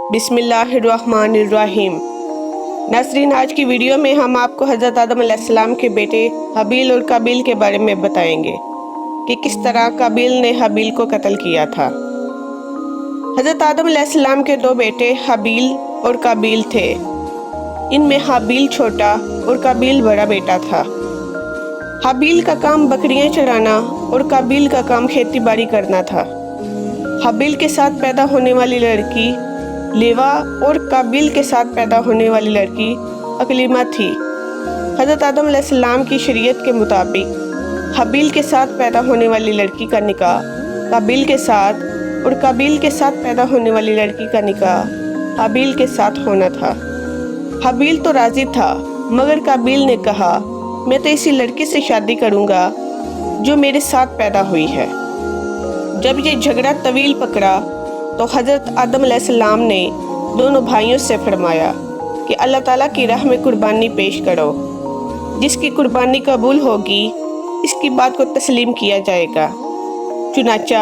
बिस्मिल्लाहिर्रहमानिर्रहीम। नाज़रीन, आज की वीडियो में हम आपको हज़रत आदम अलैहिस्सलाम के बेटे हाबील और काबिल के बारे में बताएंगे कि किस तरह काबिल ने हाबील को कत्ल किया था। हज़रत आदम अलैहिस्सलाम के दो बेटे हाबील और काबिल थे। इनमें हाबील छोटा और काबिल बड़ा बेटा था। हाबील का काम बकरियां चराना और काबिल का काम खेती बाड़ी करना था। हाबील के साथ पैदा होने वाली लड़की लेवा और काबिल के साथ पैदा होने वाली लड़की अकलीमा थी। हज़रत आदम अलैहिस्सलाम की शरीयत के मुताबिक हाबील के साथ पैदा होने वाली लड़की का निकाह काबिल के साथ और काबिल के साथ पैदा होने वाली लड़की का निकाह हाबील के साथ होना था। हाबील तो राज़ी था, मगर काबिल ने कहा, मैं तो इसी लड़की से शादी करूँगा जो मेरे साथ पैदा हुई है। जब ये झगड़ा तवील पकड़ा तो हज़रत आदम अलैहिस्सलाम ने दोनों भाइयों से फरमाया कि अल्लाह ताला की राह में कुर्बानी पेश करो। जिसकी कुर्बानी कबूल होगी इसकी बात को तस्लीम किया जाएगा। चुनाचा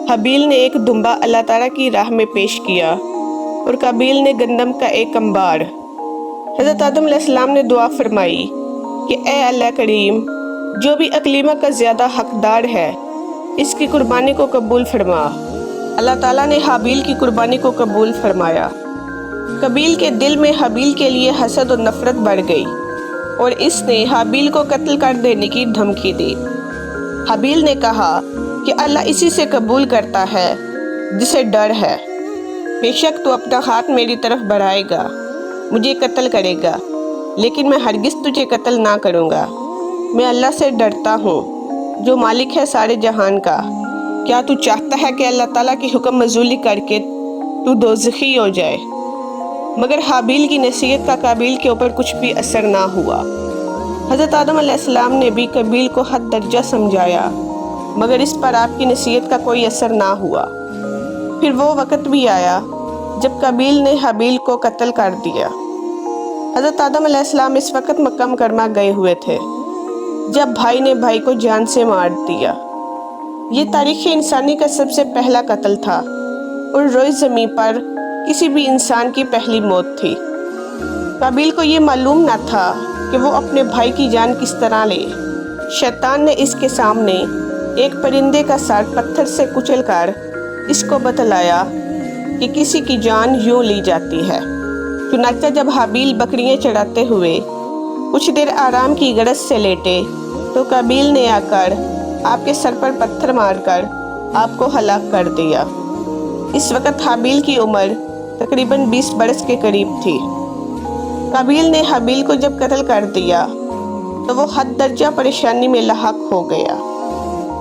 हाबील ने एक दुम्बा अल्लाह ताला की राह में पेश किया और काबिल ने गंदम का एक अंबार। हज़रत आदम अलैहिस्सलाम ने दुआ फरमाई कि ए अल्लाह करीम, जो भी अकलीमा का ज़्यादा हकदार है इसकी कुर्बानी को कबूल फरमा। अल्लाह ताला ने हाबील की कुर्बानी को कबूल फरमाया। काबिल के दिल में हाबील के लिए हसद और नफरत बढ़ गई और इसने हाबील को कत्ल कर देने की धमकी दी। हाबील ने कहा कि अल्लाह इसी से कबूल करता है जिसे डर है। बेशक तू अपना हाथ मेरी तरफ बढ़ाएगा, मुझे कत्ल करेगा, लेकिन मैं हरगिज़ तुझे कत्ल ना करूँगा। मैं अल्लाह से डरता हूँ जो मालिक है सारे जहान का। क्या तू चाहता है कि अल्लाह ताला की हुक्म मजूली करके तू दोज़खी हो जाए? मगर हाबील की नसीहत का काबिल के ऊपर कुछ भी असर ना हुआ। हज़रत आदम अलैहिस्सलाम ने भी काबिल को हद दर्जा समझाया, मगर इस पर आपकी नसीहत का कोई असर ना हुआ। फिर वो वक़्त भी आया जब काबिल ने हाबील को कत्ल कर दिया। हज़रत आदम अलैहिस्सलाम इस वक़्त मक्का मुकरमा गए हुए थे जब भाई ने भाई को जान से मार दिया। ये तारीख़ इंसानी का सबसे पहला कत्ल था और रोए ज़मीन पर किसी भी इंसान की पहली मौत थी। काबिल को ये मालूम न था कि वो अपने भाई की जान किस तरह ले। शैतान ने इसके सामने एक परिंदे का सर पत्थर से कुचलकर इसको बतलाया कि किसी की जान यूं ली जाती है। चुनाचा जब हाबील बकरियां चढ़ाते हुए कुछ देर आराम की गरज से लेटे तो काबिल ने आकर आपके सर पर पत्थर मारकर आपको हलाक कर दिया। इस वक़्त हाबील की उम्र तकरीबन 20 बरस के करीब थी। काबिल ने हाबील को जब कत्ल कर दिया तो वो हद दर्जा परेशानी में लाहक हो गया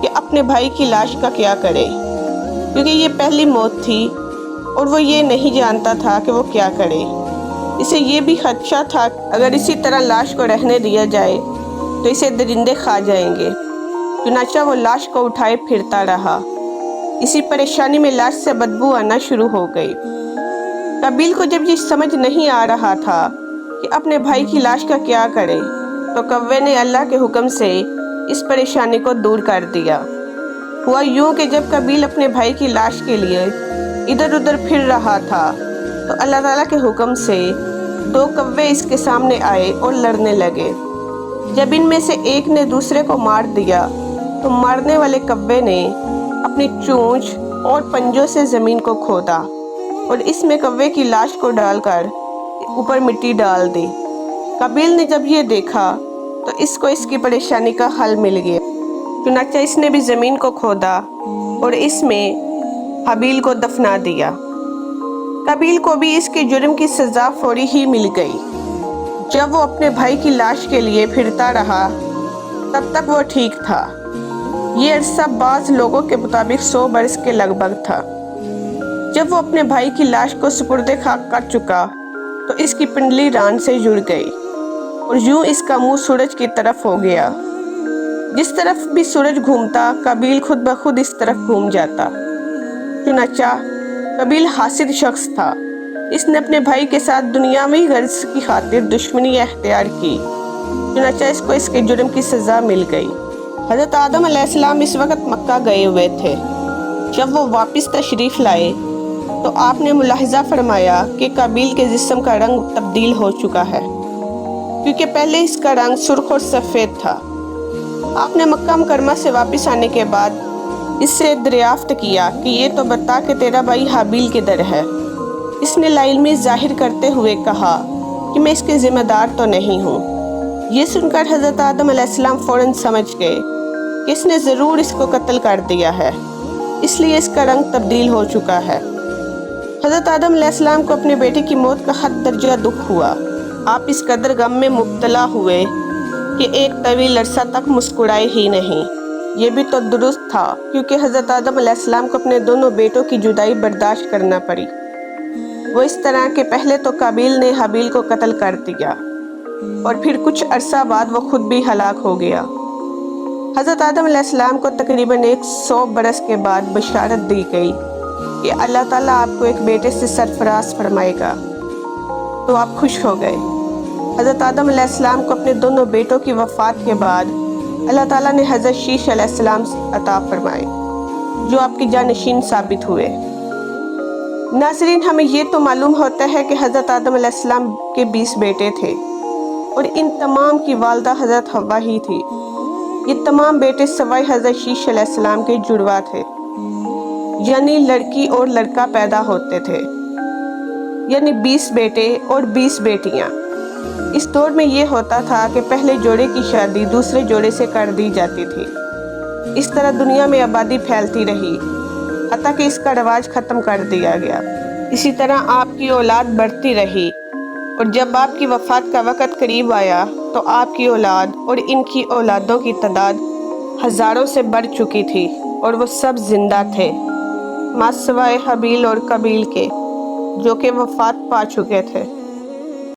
कि अपने भाई की लाश का क्या करे, क्योंकि ये पहली मौत थी और वो ये नहीं जानता था कि वो क्या करे। इसे ये भी खदशा था अगर इसी तरह लाश को रहने दिया जाए तो इसे दरिंदे खा जाएंगे। चुनाचा वो लाश को उठाए फिरता रहा। इसी परेशानी में लाश से बदबू आना शुरू हो गई। काबिल को जब ये समझ नहीं आ रहा था कि अपने भाई की लाश का क्या करे तो कव्वे ने अल्लाह के हुक्म से इस परेशानी को दूर कर दिया। हुआ यूं कि जब काबिल अपने भाई की लाश के लिए इधर उधर फिर रहा था तो अल्लाह ताला के हुक्म से दो कव्वे इसके सामने आए और लड़ने लगे। जब इनमें से एक ने दूसरे को मार दिया तो मारने वाले कव्वे ने अपनी चोंच और पंजों से ज़मीन को खोदा और इसमें कव्वे की लाश को डालकर ऊपर मिट्टी डाल दी। काबिल ने जब ये देखा तो इसको इसकी परेशानी का हल मिल गया। चुनाचा इसने भी ज़मीन को खोदा और इसमें हाबील को दफना दिया। काबिल को भी इसके जुर्म की सज़ा फौरी ही मिल गई। जब वो अपने भाई की लाश के लिए फिरता रहा तब तक वो ठीक था। ये अरसा बाज़ लोगों के मुताबिक 100 बरस के लगभग था। जब वो अपने भाई की लाश को सुपुर्दे खाक कर चुका तो इसकी पिंडली रान से जुड़ गई और यूं इसका मुंह सूरज की तरफ हो गया। जिस तरफ भी सूरज घूमता काबिल खुद ब खुद इस तरफ घूम जाता। चुनाचा काबिल हासिद शख्स था। इसने अपने भाई के साथ दुनियावी गर्ज की खातिर दुश्मनी अख्तियार की। चुनाचा इसको इसके जुर्म की सज़ा मिल गई। हज़रत आदम अलैहिस्सलाम इस वक्त मक्का गए हुए थे। जब वो वापस तशरीफ़ लाए تو آپ نے ملاحظہ فرمایا کہ قابیل کے جسم کا رنگ تبدیل ہو چکا ہے، کیونکہ پہلے اس کا رنگ سرخ اور سفید تھا۔ آپ نے مکہ مکرمہ سے واپس آنے کے بعد اس سے دریافت کیا کہ یہ تو بتا کہ تیرا بھائی حابیل کدھر ہے؟ اس نے لا علمی ظاہر کرتے ہوئے کہا کہ میں اس کے ذمہ دار تو نہیں ہوں۔ یہ سن کر حضرت آدم علیہ السلام فوراً سمجھ گئے کہ اس نے ضرور اس کو قتل کر دیا ہے، اس لیے اس کا رنگ تبدیل ہو چکا ہے۔ حضرت آدم علیہ السلام کو اپنے بیٹے کی موت کا حد درجہ دکھ ہوا۔ آپ اس قدر غم میں مبتلا ہوئے کہ ایک طویل عرصہ تک مسکرائے ہی نہیں۔ یہ بھی تو درست تھا، کیونکہ حضرت آدم علیہ السلام کو اپنے دونوں بیٹوں کی جدائی برداشت کرنا پڑی۔ وہ اس طرح کہ پہلے تو قابیل نے حابیل کو قتل کر دیا اور پھر کچھ عرصہ بعد وہ خود بھی ہلاک ہو گیا۔ حضرت آدم علیہ السلام کو تقریباً 100 برس کے بعد بشارت دی گئی کہ اللہ تعالیٰ آپ کو ایک بیٹے سے سرفراز فرمائے گا، تو آپ خوش ہو گئے۔ حضرت آدم علیہ السلام کو اپنے دونوں بیٹوں کی وفات کے بعد اللہ تعالیٰ نے حضرت شیش علیہ السلام عطا فرمائے، جو آپ کی جانشین ثابت ہوئے۔ ناظرین، ہمیں یہ تو معلوم ہوتا ہے کہ حضرت آدم علیہ السلام کے 20 بیٹے تھے اور ان تمام کی والدہ حضرت حوا ہی تھی۔ یہ تمام بیٹے سوائے حضرت شیش علیہ السلام کے جڑواں تھے، یعنی لڑکی اور لڑکا پیدا ہوتے تھے، یعنی 20 بیٹے اور 20 بیٹیاں۔ اس دور میں یہ ہوتا تھا کہ پہلے جوڑے کی شادی دوسرے جوڑے سے کر دی جاتی تھی۔ اس طرح دنیا میں آبادی پھیلتی رہی، حتیٰ کہ اس کا رواج ختم کر دیا گیا۔ اسی طرح آپ کی اولاد بڑھتی رہی، اور جب آپ کی وفات کا وقت قریب آیا تو آپ کی اولاد اور ان کی اولادوں کی تعداد ہزاروں سے بڑھ چکی تھی، اور وہ سب زندہ تھے، ماسوائے حابیل اور قابیل کے، جو کہ وفات پا چکے تھے۔